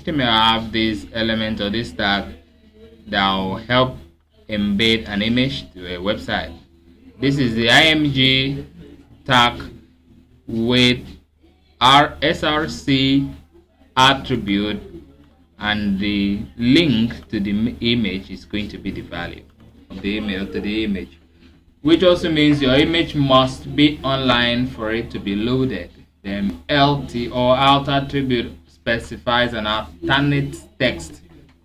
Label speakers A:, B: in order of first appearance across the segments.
A: HTML have this element or this tag that will help embed an image to a website. This is the img tag with our src attribute, and the link to the image is going to be the value of the email to the image, which also means your image must be online for it to be loaded. Then LT or alt attribute specifies an alternate text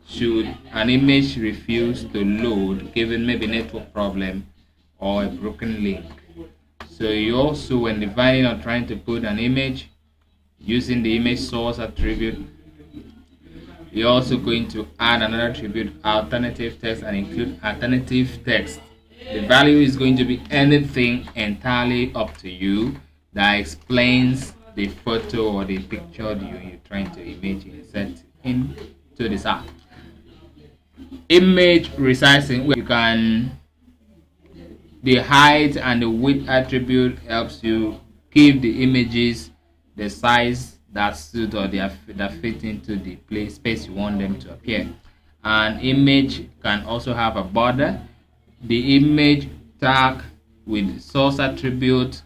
A: should an image refuse to load given maybe network problem or a broken link. So you also, when defining or trying to put an image using the image source attribute, you're also going to add another attribute, alternative text, and include alternative text. The value is going to be anything entirely up to you that explains the photo or the picture you're trying to image insert into this app. Image resizing, where you can, the height and the width attribute helps you give the images the size that suit or that fit into the space you want them to appear. An image can also have a border. The image tag with source attribute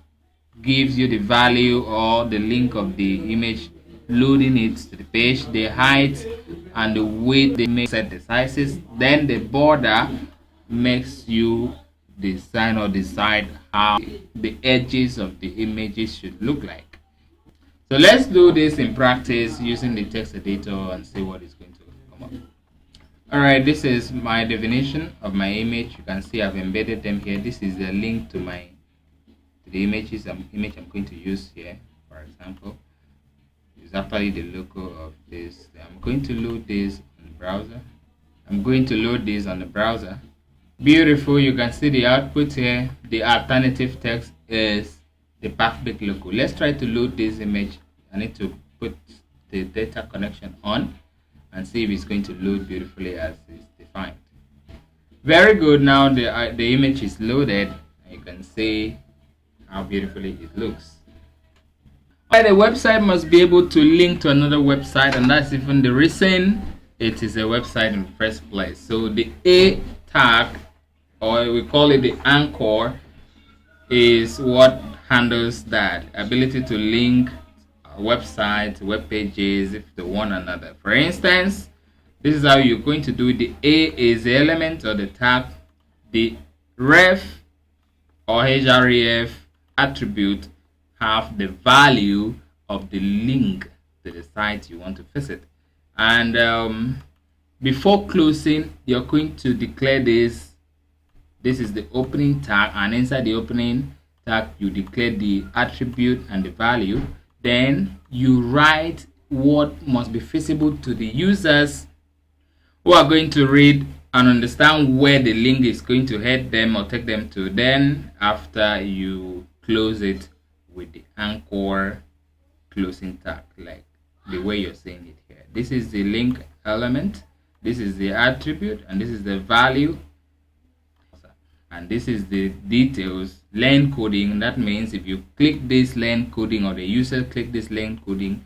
A: gives you the value or the link of the image loading it to the page. The height and the width, they make set the sizes. Then the border makes you design or decide how the edges of the images should look like. So let's do this in practice using the text editor and see what is going to come up. Alright, this is my definition of my image. You can see I've embedded them here. This is the link to the image I'm going to use here. For example, it's actually the logo of this. I'm going to load this on the browser. Beautiful. You can see the output here. The alternative text is the Pathbake logo. Let's try to load this image. I need to put the data connection on and see if it's going to load beautifully as is defined. Very good. Now the image is loaded, and you can see how beautifully it looks. The website must be able to link to another website, and that's even the reason it is a website in the first place. So the A tag, or we call it the anchor, is what handles that ability to link websites, web pages if to one another. For instance, this is how you're going to do it. The A is the element or the tag. The ref or href attribute have the value of the link to the site you want to visit. And before closing, you're going to declare this. This is the opening tag, and inside the opening tag you declare the attribute and the value. Then you write what must be visible to the users who are going to read and understand where the link is going to head them or take them to. Then after you close it with the anchor closing tag, like the way you're seeing it here. This is the link element, this is the attribute, and this is the value, and this is the details. Len coding, that means if you click this len coding or the user click this len coding,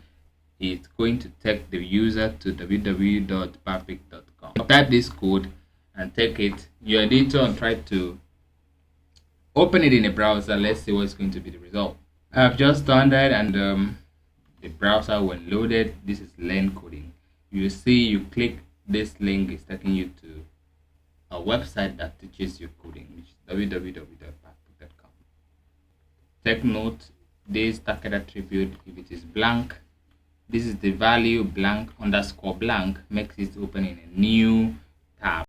A: it's going to take the user to www.pathbake.com. Type this code and take it your editor and try to open it in a browser. Let's see what's going to be the result. I've just done that, and the browser, when loaded, this is len coding. You see, you click this link, it's taking you to a website that teaches you coding, which is www.pathbake.com. Take note, this target attribute, if it is blank, this is the value blank _ blank makes it open in a new tab.